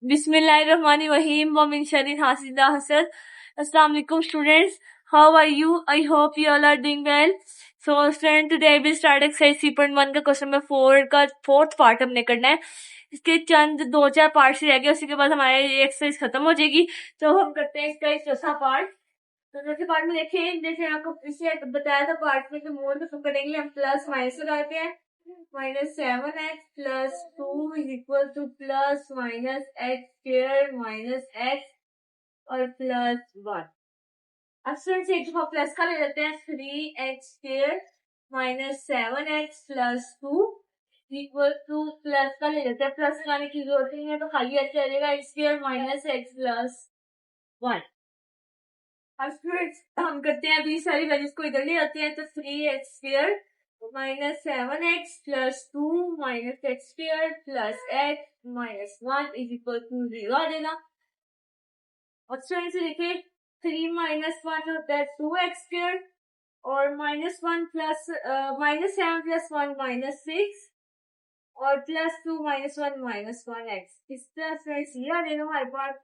Bismillahirrahmanirrahim wa min sharri hasidin hasad. Assalamu alaikum students. How are you? I hope you all are doing well. So student, today I will start exercise 3.1 का question number 4 का fourth part हमने करना है. इसके चंद 2-4 part रह गए, उसी के बाद हमारी एक्सरसाइज खत्म हो जाएगी. तो हम करते हैं इसका चौथा पार्ट. तो चौथे पार्ट में देखें, जैसे आपको पीछे बताया था पार्ट में, तो मोल में करेंगे हम प्लस माइनस लगाते हैं. -7x plus 2 is equal to plus minus x square minus x और प्लस 1. अब स्टूडेंट्स एक दफा प्लस का ले लेते हैं. 3x square minus 7x plus 2 equal two plus का ले लेते हैं. प्लस लगाने की जरूरत नहीं है, तो खाली ऐसे आ जाएगा x square minus x plus 1. अब स्टूडेंट्स हम करते हैं अभी सारी वैल्यूज को इधर ले आते हैं. तो 3x square minus 7x plus 2 minus x square plus x minus 1 is equal to 0 आ जाएगा. और स्टूडेंट से देखिए 3 minus 1 होता है 2x square और -1 plus -7 plus 1 -6 और plus 2 -1 -1x. इस तरह स्टूडेंट्स ये आ जाएगा हमारे पास.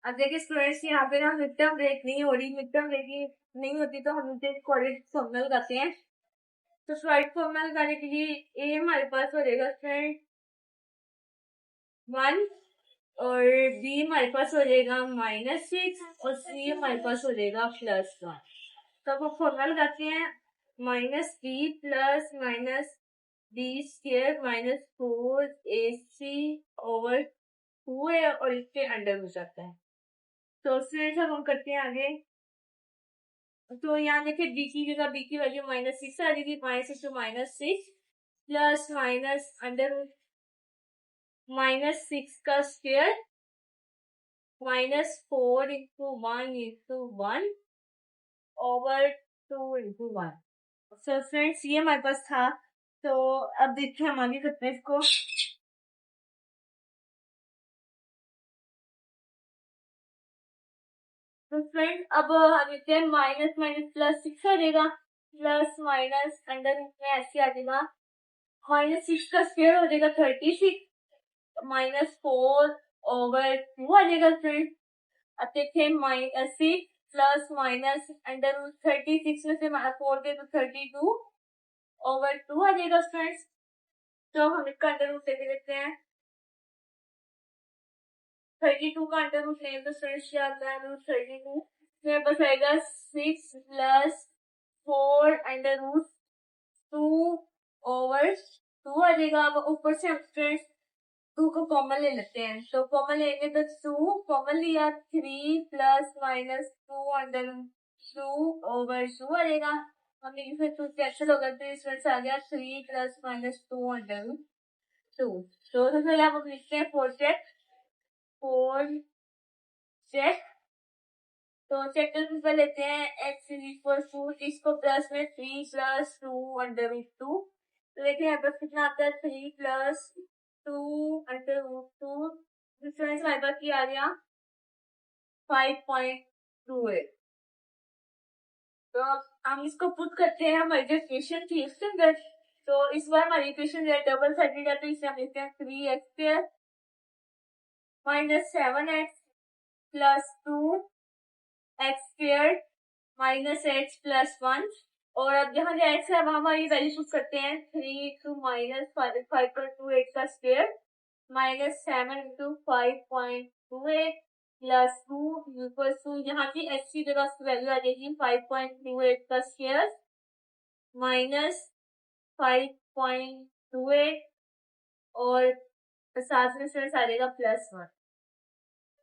अब देखिए स्टूडेंट्स यहाँ पे ना मिड टर्म ब्रेक नहीं हो रही. मिड टर्म ब्रेक नहीं होती तो हम कोऑर्डिनेट फॉर्मूला लगाते हैं. तो राइट फॉर्मूला लगाने के लिए ए हमारे पास हो जाएगा फ्रेंड 1 और बी हमारे पास हो जाएगा -6 और सी हमारे पास हो जाएगा +1. तो अब हम फॉर्मूला लगाते हैं. -b plus -b square -4ac over 2a और इसके अंडर हो जाता है. तो स्टूडेंट्स अब हम करते हैं आगे. तो यहाँ देखिए b की जगह b की वैल्यू -6 आ जाएगी. -6 to -6 प्लस माइनस अंडर -6 का square -4 into 1 into 1 over 2 into 1. So friends ये हमारे पास था. तो अब देखिए हम आगे करते हैं इसको. तो फ्रेंड अब हम देखते हैं माइनस +6 आ जाएगा. प्लस माइनस अंडर में ऐसे आ जाएगा. -6 का स्क्वायर हो जाएगा 36 -4 ओवर 2 आ जाएगा फ्रेंड. अब देखिए -6 प्लस माइनस अंडर रूट 36 में से -4 दे तो 32 ओवर 2 आ जाएगा फ्रेंड्स. तो हम इसका अंडर रूट लेके देखते हैं. 32 का अंडर रूट लेंगे तो फ्रेंड्स क्या आता है. रूट 32 मेरे पास आएगा 6 प्लस 4 अंडर रूट 2 ओवर 2 आ जाएगा. अब ऊपर से हम फ्रेंड्स 2 को कॉमन ले लेते हैं. तो कॉमन लेंगे तो 2 कॉमन लिया 3 प्लस -2 अंडर 2 ओवर 2 आ जाएगा. हमने फिर 2 कैंसिल होगा तो इस वजह से आ गया 3 प्लस -2 अंडर 2. तो सबसे पहले हम लिखते हैं 4 चेक. तो चेक कर लेते हैं. x इज इक्वल टू इसको प्लस में 3 प्लस 2 अंडर 2. तो देखिए यहाँ पर कितना आता है 3 प्लस 2 अंडर 2. डिफरेंस हमारे पास क्या आ गया 5.28. तो हम इसको पुट करते हैं हमारी जो इक्वेशन थी उसके अंदर. तो इस बार हमारी इक्वेशन है डबल साइडेड है. तो इसे हम लिखते हैं 3x square -7x plus 2x square -x plus 1. और अब जहाँ जो x है वहां हमारी वैल्यू पुट करते हैं. 3 to -5.28 का square -7 into 5.28 plus 2 equal to यहाँ की x की जगह वैल्यू आ जाएगी 5.28 का स्क्वायर -5.28 और साथ में से आ जाएगा +1.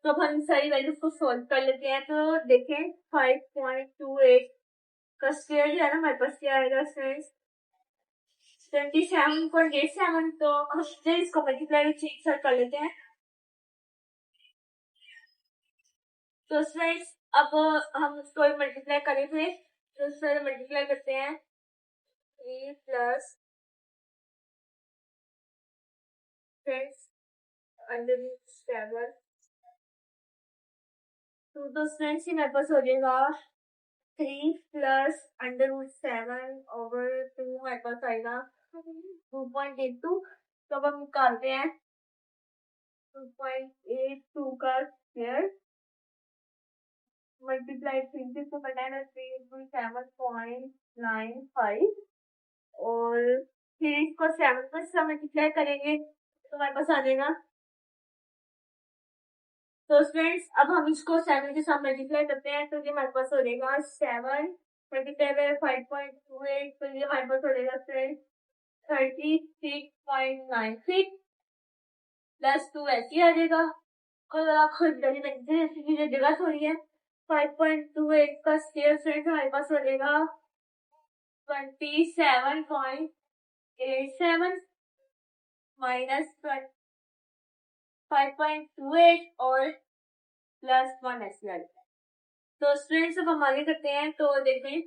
तो अब हम सारी वैल्यूज को सोल्व कर लेते हैं. तो देखें 5.28 का स्क्वायर जो है ना हमारे पास क्या आएगा फ्रेंड्स 27.87. तो हम इसको मल्टीप्लाई चेक कर लेते हैं. तो फ्रेंड्स अब हम इसको मल्टीप्लाई करें फिर. तो सर मल्टीप्लाई करते हैं 3 प्लस फ्रेंड्स अंडर 7. तो फ्रेंड्स ये मेरे पास हो जाएगा 3 प्लस अंडर 7 ओवर 2 हमारे पास आएगा 2.82. तो अब हम निकालते हैं. 2.82 का स्क्वायर मल्टीप्लाई 3 से बनाना 3.7.95 और फिर इसको 7 पर मल्टीप्लाई करेंगे तो हमारे पास आ जाएगा। तो स्टूडेंट्स अब हम इसको 7 के साथ मल्टीप्लाई करते हैं तो ये हमारे पास हो जाएगा 7 मल्टीप्लाई बाय 5.28 तो ये हमारे पास हो जाएगा फ्रेंड्स 36.96 प्लस 2 ऐसे आ जाएगा और आप खुद जगह थोड़ी है 5.28 का स्क्वायर फ्रेंड्स हमारे पास हो जाएगा 27.87 माइनस 5.28 और प्लस 1 ऐसे आ जाएगा। तो स्टूडेंट्स अब हम आगे करते हैं तो देखें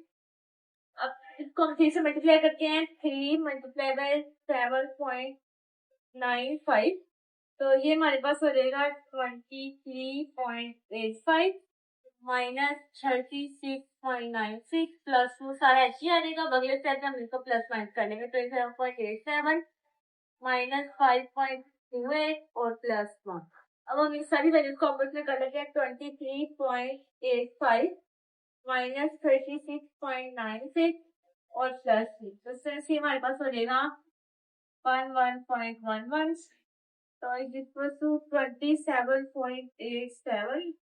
अब इसको हम 3 से मल्टीप्लाई करते हैं 3 मल्टीप्लाई बाय 7.95 तो ये हमारे पास हो जाएगा 23.85 माइनस 36.96 प्लस वो सारा ऐसे आ जाएगा बगले से हम इसको प्लस माइनस कर लेंगे तो 7.87 माइनस 5.28 और प्लस 1 अब हम इस सारी वैल्यूज को आपस में कर लेते हैं 23.85 माइनस 36.96 और प्लस 3 तो इससे हमारे पास हो जाएगा 11.11 तो इज इक्वल टू 27.87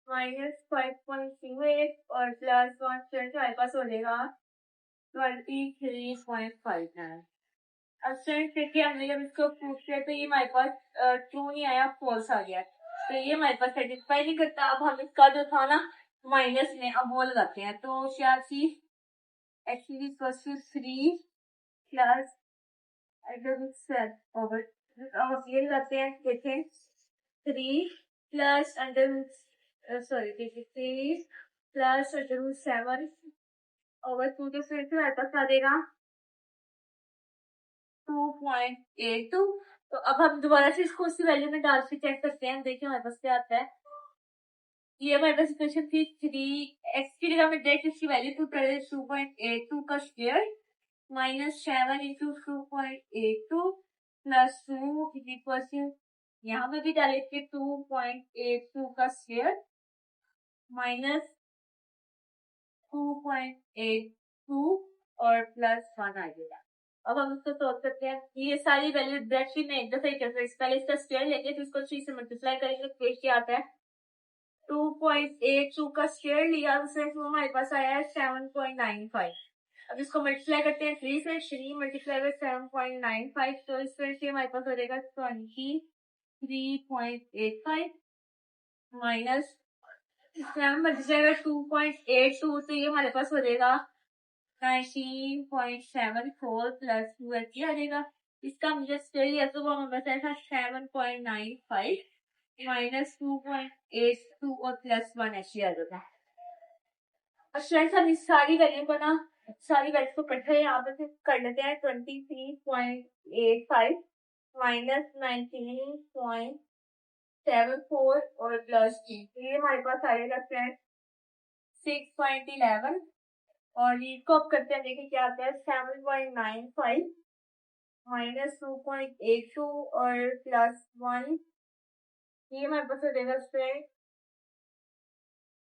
माइनस 5.28 और प्लस 1 तो हमारे पास हो जाएगा 23.59 अब स्टूडेंट देखिए हमने जब इसको प्रूव किया तो ये हमारे पास ट्रू नहीं आया फॉल्स आ गया तो ये हमारे पास सेटिस्फाई नहीं करता। अब हम इसका जो था ना माइनस में अब वो लगाते हैं तो 86 एक्चुअली प्लस 3 प्लस अब ये लगाते हैं देखें 3 प्लस सॉरी देखिए 3 प्लस √7 ओवर 2 के फिर हमारे पास आ देगा 2.82 तो अब हम दोबारा से इसको उसी वैल्यू में डाल के चेक करते हैं देखिए हमारे पास क्या आता है। ये हमारे पास इक्वेशन थी 3x की जगह में देख इसकी वैल्यू 2.82 का square minus 7 into 2.82 plus 2 equal to यहाँ पे भी डालेंगे 2.82 का स्क्वायर माइनस 2.82 और प्लस 1 आ जाएगा। अब हम इसको सोल्व करते हैं ये सारी वैल्यू डायरेक्टली में एक दफा ही करते हैं पहले इसका स्क्वायर लेंगे तो इसको 3 से मल्टीप्लाई करेंगे तो क्या आता है 2.82 का स्क्वायर लिया उससे हमारे पास आया है 7.95 अब इसको मल्टीप्लाई करते हैं 3 से 3 मल्टीप्लाई बाय 7.95 तो इस तरह से हमारे पास हो जाएगा 23.85 माइनस 7 मल्टीप्लाई बाय 2.82 तो ये हमारे पास हो जाएगा 19.74 प्लस 2 ऐसे आ जाएगा इसका मुझे स्क्वायर लिया तो वो हमें बताया था 7.95 माइनस 2.82 और प्लस 1 ऐसे आ जाएगा। अब स्टूडेंट्स हम इस सारी वैल्यू को ना सारी वैल्यू को इकट्ठे यहाँ पे कर लेते हैं 23.85 माइनस 19.74 और प्लस 3 ये हमारे पास आएगा फ्रेंड 6.11 और इसको अब करते हैं देखिए क्या आता है 7.95 माइनस 2.82 और प्लस 1 ये हमारे पास हो जाएगा फ्रेंड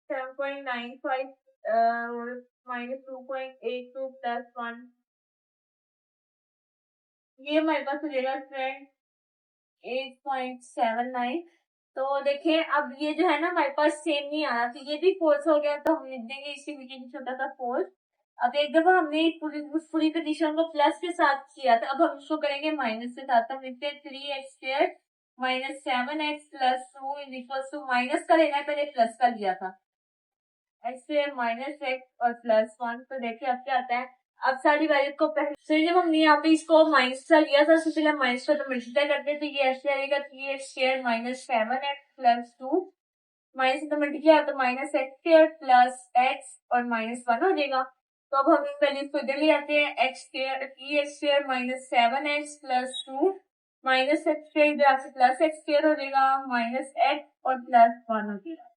7.95 माइनस 2.82 प्लस 1 ये हमारे पास हो जाएगा फ्रेंड 8.79 तो देखें अब ये जो है ना हमारे पास सेम नहीं आ रहा तो ये भी फोर्स हो गया तो हम लिख देंगे इसके नीचे छोटा सा फोर्स। अब एक दफा हमने पूरी कंडीशन को प्लस के साथ किया था अब हम इसको करेंगे माइनस के साथ हम लिखते हैं 3x² minus 7x plus 2 is equal to minus का लेना है पहले प्लस का लिया था ऐसे माइनस x और प्लस 1 तो देखिए अब क्या आता है अब सारी वैल्यू को पहले जब हमने यहाँ पे इसको माइनस का लिया था उससे पहले माइनस को तो मल्टीप्लाई करते तो ये ऐसे आएगा 3x² minus 7x plus 2 minus तो मल्टीप्लाई तो माइनस x² प्लस x और माइनस 1 हो जाएगा तो अब हम इस वैल्यू को इधर ले आते हैं x² minus 7x plus 2 minus x² इधर आपसे प्लस x² हो जाएगा माइनस x और प्लस 1 हो जाएगा।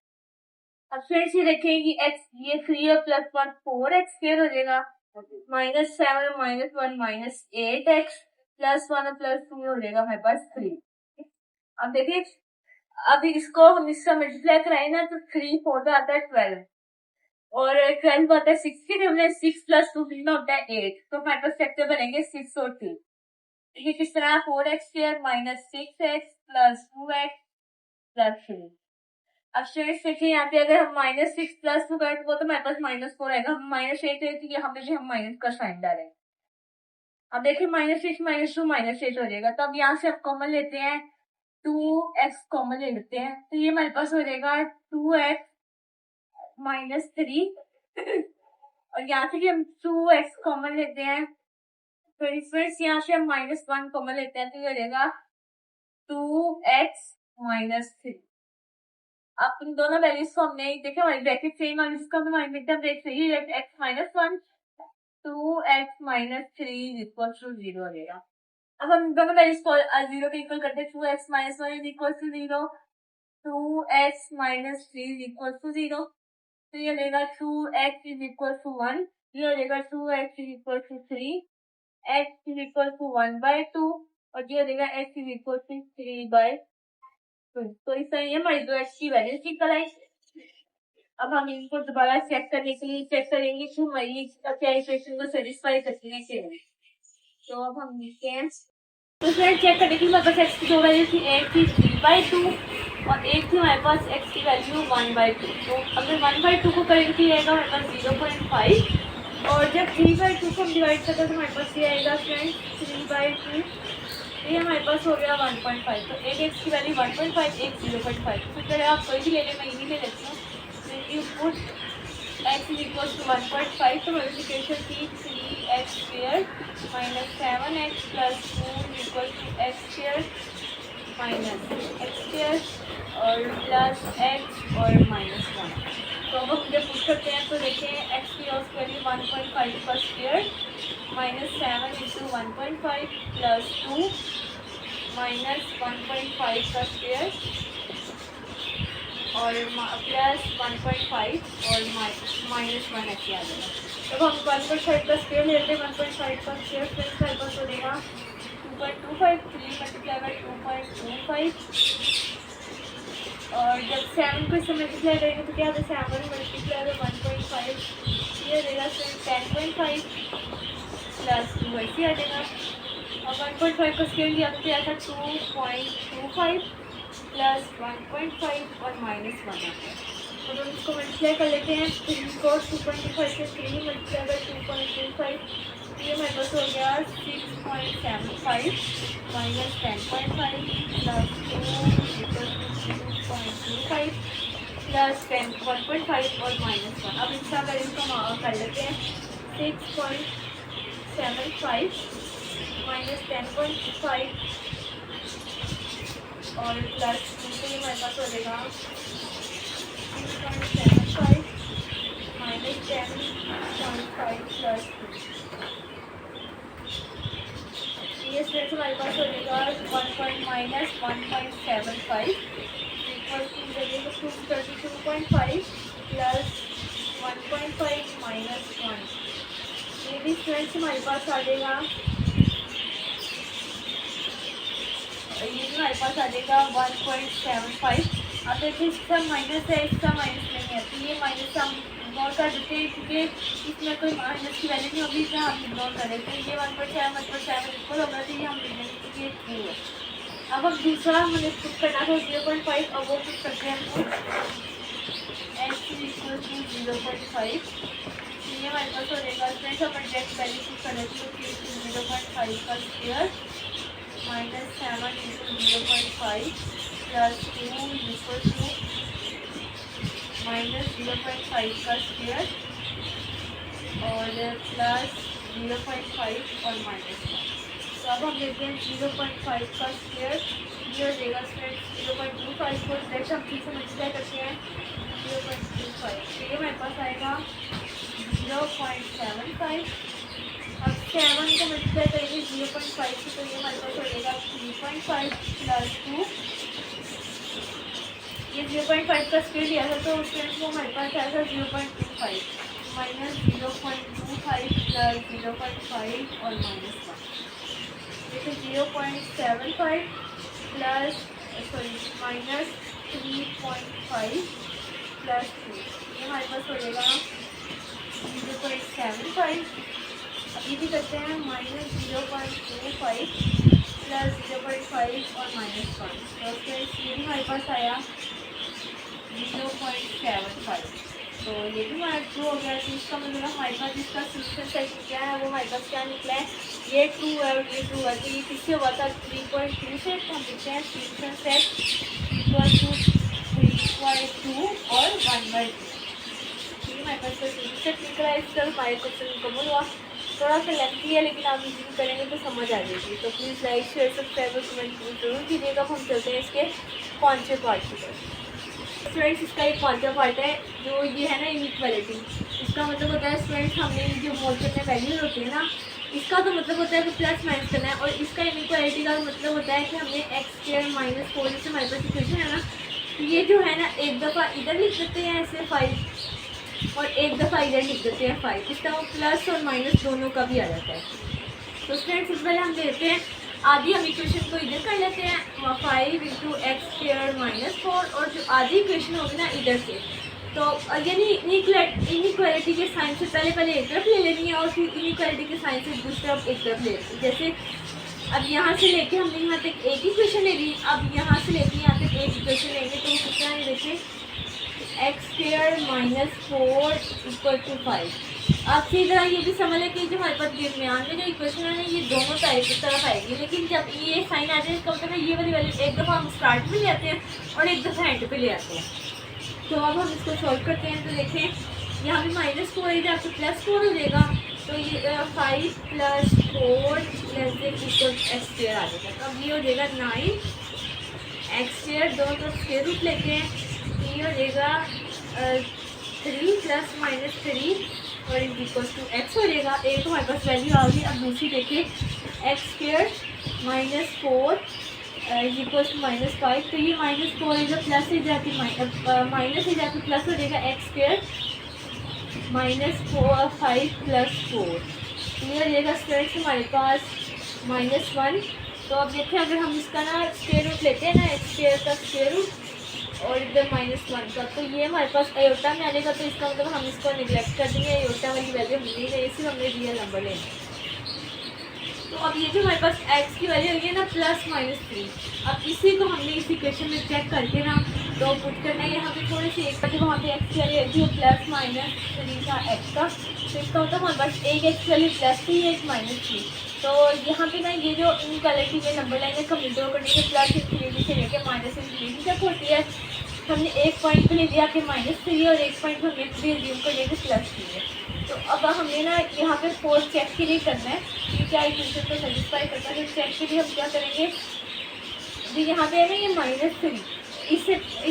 अब फिर से देखेंगे x ये 3 और प्लस 1 4x² हो जाएगा minus 7 minus 1 minus 8x plus 1 और प्लस 2 हो जाएगा हमारे पास 3 अब देखिए, अभी इसको हम इसका मल्टीप्लाई कराए ना तो 3 4 आता है 12 और 12 आता है 60। हमने 6 प्लस 2 कितना होता है 8, तो हमारे पास फैक्टर बनेंगे 6 और 2। ये किस तरह 4x² minus 6x plus 2x plus 3। अब स्टूडेंट्स देखिए यहाँ पे अगर हम -6 प्लस 2 करें तो वो तो हमारे पास -4 आएगा। हम -8 है तो ये हमें हम माइनस का साइन डालें। अब देखिए -6 -2 -8 हो जाएगा। तो अब यहाँ से आप कॉमन लेते हैं, 2x कॉमन ले लेते हैं तो ये हमारे पास हो जाएगा 2x -3 और यहाँ से हम 2x कॉमन लेते हैं तो फ्रेंड्स यहाँ से हम -1 कॉमन लेते हैं तो ये हो जाएगा 2x -3। अब इन दोनों वैल्यूज को हमने देखा, हमारी ब्रैकेट सेम है, इसका भी हमारी मिड टर्म देख सही है, x -1 2x -3 इक्वल टू 0 हो जाएगा। अब हम दोनों वैल्यूज को 0 के इक्वल करते हैं, 2x -1 equal to 0, 2x -3 equal to 0, तो ये लेगा 2x इज इक्वल टू 1, ये लेगा 2x is equal to 3, x is equal to 1/2 और ये लेगा x इज इक्वल टू 3/2। तो इस तरह ये हमारी दो x की वैल्यू निकल आई। अब हम इनको दोबारा चेक करने के लिए चेक करेंगे कि हमारी क्या इक्वेशन को सेटिस्फाई करती है कि नहीं। तो अब हम लिखते हैं, तो फ्रेंड चेक करने की हमारे पास x की दो वैल्यू थी, एक थी 3/2 और एक थी हमारे पास x की वैल्यू 1/2। तो अगर 1/2 को करेंगे तो आएगा हमारे पास 0.5 और जब 3/2 को हम डिवाइड करते हैं तो हमारे पास ये आएगा फ्रेंड 3/2, ये हमारे पास हो गया 1.5। तो एक x की वैल्यू 1.5 एक 0.5। तो फिर आप कोई भी ले लें, मैं यही ले लेती हूँ। You put x is equal to 1.5 तो मल्टीप्लिकेशन की 3x² minus 7x plus 2 equal to x² minus x² और प्लस x और -1। तो अब हम जब पुट करते हैं तो देखें x की और वैल्यू 1.5 का square minus 7 into 1.5 plus 2 minus 1.5 का स्क्वायर और प्लस 1.5 और -1 ऐसे आ जाएगा। जब हम 1.5 का स्क्वायर लेते हैं 1.5 का स्क्वायर फिर हमारे पास हो जाएगा 2.25 3 मल्टीप्लाई बाई 2.25 और जब 7 को इससे मल्टीप्लाई करेंगे तो क्या होता है 7 मल्टीप्लाई बाई 1.5 ये देगा फिर 10.5 प्लस 2 ऐसे आ जाएगा। और 1.5 का स्क्वायर लिया तो क्या था 2.25 प्लस 1.5 और -1 आता है। तो हम इसको मल्टीप्लाई कर लेते हैं, 3 को 2.25 से 3 मल्टीप्लाई बाई 2.25 ये मेरे पास हो गया 6.75 माइनस 10.5 प्लस 2.25 प्लस 1.5 और -1। अब इसका अगर इसको कर लेते हैं 6.75 माइनस 10.5 और प्लस 2 तो ये हमारे पास हो जाएगा 6.75 माइनस 10.5 प्लस 2 ये स्ट्रेस हमारे पास हो जाएगा 1.75 इक्वल टू जगह 232.5 प्लस 1.5 माइनस 1 ये भी स्ट्रेस हमारे पास आ जाएगा। ये हमारे पास आ जाएगा 1.75। अब देखिए इसका माइनस है, इसका माइनस नहीं है तो ये माइनस हम इग्नोर कर देते हैं क्योंकि इसमें कोई माइनस की वैल्यू नहीं होगी, इसमें हम इग्नोर कर देते हैं। ये 1.7 इक्वल होगा तो ये हम लिख देंगे कि ये ट्रू है। अब हम दूसरा हमें पुट करना था 0.5, अब वो पुट करते हैं हम x इक्वल टू 0.5 ये हमारे पास हो जाएगा। फ्रेंड्स अपन डायरेक्ट वैल्यू पुट कर देते हैं 0.5 का square minus 7 into 0.5 plus 2 equal to minus 0.5 का स्क्वायर और प्लस 0.5 और -1। तो अब हम लेते हैं 0.5 का स्क्वायर ये हो जाएगा स्क्वायर 0.25 को डायरेक्ट हम 3 से मल्टीप्लाई करते हैं 0.25 ये हमारे पास आएगा 0.75। अब 7 को मल्टीप्लाई करेंगे 0.5 से तो ये हमारे पास हो जाएगा 3.5 प्लस 2 ये 0.5 का स्क्वायर लिया था तो स्टूडेंट्स को हमारे पास आएगा 0.25 माइनस 0.25 प्लस 0.5 और -1 देखिए 0.75 प्लस सॉरी -3.5 प्लस 2, ये हमारे पास हो जाएगा 0.75। अभी भी करते हैं -0.25 प्लस 0.5 और -1, तो फिर ये भी हमारे पास आया 0.75। तो ये भी हमारा ट्रू हो गया। तो इसका मतलब हमारे पास इसका सोल्यूशन सेट क्या है, वो हमारे पास क्या निकला है, ये ट्रू है और ये ट्रू है। तो ये किससे हुआ था, 3.2 से। तो हम लिखते हैं सोल्यूशन सेट इक्वल टू 3.2 और 1/2। ठीक है, हमारे पास का सोल्यूशन सेट निकला है। इसका हमारे क्वेश्चन मुकम्मल हुआ। थोड़ा सा लेंथी है लेकिन आप इसी करेंगे तो समझ आ जाएगी। तो प्लीज़ लाइक शेयर सब्सक्राइब और कमेंट जरूर कीजिएगा। अब हम चलते हैं इसके 5वें पार्ट की तरफ। स्टूडेंट्स, इसका एक 5वां पार्ट है जो ये है ना, इनइक्वालिटी। इसका मतलब होता है स्टूडेंट्स, हमने जो मोल्स में वैल्यूज होती है ना, इसका तो मतलब होता है कि प्लस माइनस करना है, और इसका इनइक्वालिटी का मतलब होता है कि हमने x² - 4 जैसे हमारे पास इक्वेशन है ना, तो ये जो है ना एक दफ़ा इधर लिख देते हैं ऐसे 5 और एक दफ़ा इधर लिख देते हैं 5। इसका वो प्लस और माइनस दोनों का भी आ जाता है। तो स्टूडेंट्स, सबसे पहले हम लेते हैं आधी, हम इक्वेशन को इधर कर लेते हैं 5 × x² - 4, और जो आधी इक्वेशन होगी ना इधर से, तो यानी इनइक्वालिटी के साइन से पहले एक तरफ ले लेनी है और फिर इनइक्वालिटी के साइन से दूसरी तरफ एक तरफ ले लेनी है। जैसे अब यहाँ से लेके हमने यहाँ तक एक इक्वेशन ले ली, अब यहाँ से लेके यहाँ तक एक इक्वेशन लेंगे तो कितना है, देखिए x² - 4 = 5। आप सीधा ये भी समझ लें कि जो हमारे पास दरमियान में जो इक्वेशन है ना, ये दोनों तरफ आएगी, लेकिन जब ये साइन आ जाए इसका मतलब है ये वाली वैल्यू एक दफ़ा हम स्टार्ट में ले आते हैं और एक दफ़ा एंड पे ले आते हैं। तो अब हम इसको सॉल्व करते हैं। तो देखें यहाँ पे -4 इधर आपको +4 हो जाएगा, तो ये 5 + 4 > x² आ जाएगा। तो अब ये हो जाएगा 9x², दोनों तरफ स्क्वायर रूट लेते हैं, ये हो जाएगा 3 + -3 और = x हो जाएगा। एक हमारे पास वैल्यू आ गई। अब दूसरी देखिए x² - 4 -5, तो ये -4 इधर प्लस ही जाती माइनस ही जाती प्लस हो जाएगा x² - 5 + 4, ये हो जाएगा स्क्वायर हमारे पास -1। तो अब देखिए अगर हम इसका ना स्क्वायर रूट लेते हैं ना, x² का स्क्वायर रूट और इधर -1 का, तो ये हमारे पास आयोटा में आ जाएगा। तो इसका मतलब हम इसको निगलेक्ट कर देंगे, आयोटा वाली वैल्यू मिली नहीं, सिर्फ हमने रियल नंबर लेना। तो अब ये जो हमारे पास x की वैल्यू होगी ना +-3, अब इसी को हमने इस इक्वेशन में चेक करके ना तो पुट करना है। यहाँ पे थोड़ी सी एक वहाँ पे x की वैल्यू होती है +-3 था x का, तो इसका मतलब हमारे पास एक x की वैल्यू +3 एक -3। तो यहाँ पे ना ये जो इनइक्वालिटी में नंबर लाइन का ड्रॉ करने के +∞ से लेकर -∞ तक होती है। हमने एक पॉइंट पे ले लिया कि -3 और एक पॉइंट पर हमने एज्यूम कर लिया कि +3 है। तो अब हमने ना यहाँ पे 4 चेक के लिए करना है कि क्या इक्वेशन को सेटिस्फाई करता है। तो चेक के लिए हम क्या करेंगे, तो यहाँ पे है ना ये -3,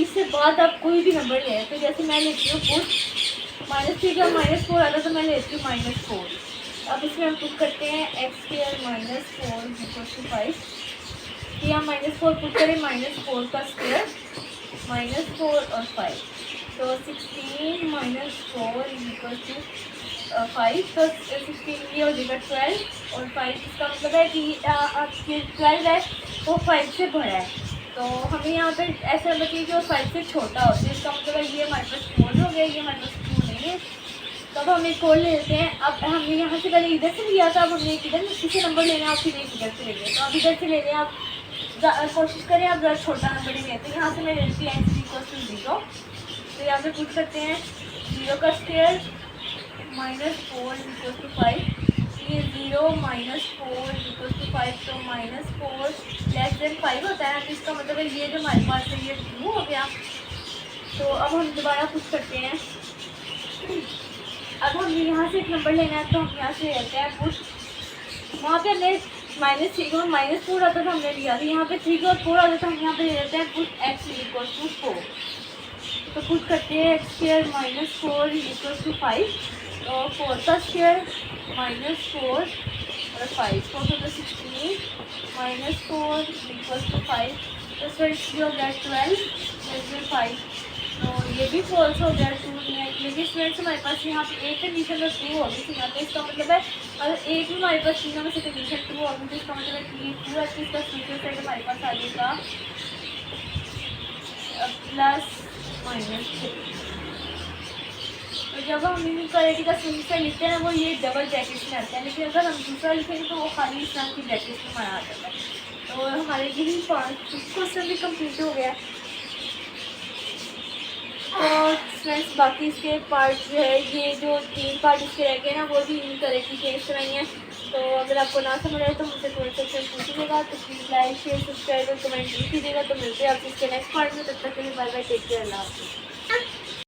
इससे बाद आप कोई भी नंबर ले हैं। तो जैसे मैं लेती हूँ पुट -3 का -4 आता तो मैं लेती हूँ -4। अब इसमें हम पुट करते हैं x² - 4 = 5, तो यहाँ -4 पुट करें, -4 का स्क्वायर -4 और 5, तो 16 - 4 = 5, तो 16 ये हो जाएगा 12 और 5, इसका मतलब है कि आपके 12 है वो 5 से बड़ा है। तो हमें यहाँ पे ऐसा बताइए जो 5 से छोटा होता है, इसका मतलब है ये हमारे पास 4 हो गया, ये हमारे पास 2 नहीं है। तो अब हम एक और ले लेते हैं। अब हमने यहाँ से पहले इधर से लिया था, अब हमने एक इधर किसी नंबर लेना है और फिर एक इधर से लेंगे। तो अब इधर से लेने आप कोशिश करें आप ज़रा छोटा नंबर ही लेते हैं। यहाँ से मैं लेती हूँ x = 0, तो यहाँ पे पूछ सकते हैं 0 का स्क्वायर -4 = 5, ये 0 - 4 = 5, तो -4 < 5 होता है। तो इसका मतलब है ये जो हमारे पास है ये ट्रू हो गया। तो अब हम दोबारा पूछ सकते हैं, अब हमें यहाँ से एक नंबर लेना है, तो हम यहाँ से लेते हैं पुट, वहाँ पे हमने -3 और -4 आता था हमने लिया, तो यहाँ पे 3 और 4 आता था, हम यहाँ पे ले लेते हैं पुट x = 4। तो पुट करते हैं x² - 4 = 5, तो 4 का स्क्वायर -4 और 5, 4 to the 16 -4 = 5, तो स्टूडेंट्स ये हो गया 12 > 5। तो ये भी फॉल्स हो गया, 2 नहीं है। लेकिन स्टूडेंट्स हमारे पास यहाँ पे एक कंडीशन तो ट्रू होगी, तो यहाँ पे इसका मतलब है अगर एक भी हमारे पास तीनों में से कंडीशन ट्रू होगी तो इसका मतलब है कि ये ट्रू है, तो इसका फ्यूचर सेट हमारे पास आ जाएगा +-3। तो जब हम इनइक्वालिटी का सोल्यूशन लिखते हैं ना वो ये डबल ब्रैकेट में आता है, लेकिन अगर हम दूसरा लिखेंगे तो वो खाली इस नाम की ब्रैकेट में आ जाता है। तो हमारे यही 5 क्वेश्चन भी कंप्लीट हो गया। और फ्रेंड्स बाकी इसके पार्ट जो है, ये जो 3 पार्ट इसके रह गए ना वो भी इनकरेक्टली चेंज कराई हैं। तो अगर आपको ना समझ आए तो मुझसे कमेंट सेक्शन में पूछिएगा। तो प्लीज़ लाइक शेयर सब्सक्राइब और कमेंट कीजिएगा। तो मिलते हैं आपसे इसके नेक्स्ट पार्ट में, तब तक के लिए बाय बाय, टेक केयर, अल्लाह हाफ़िज़।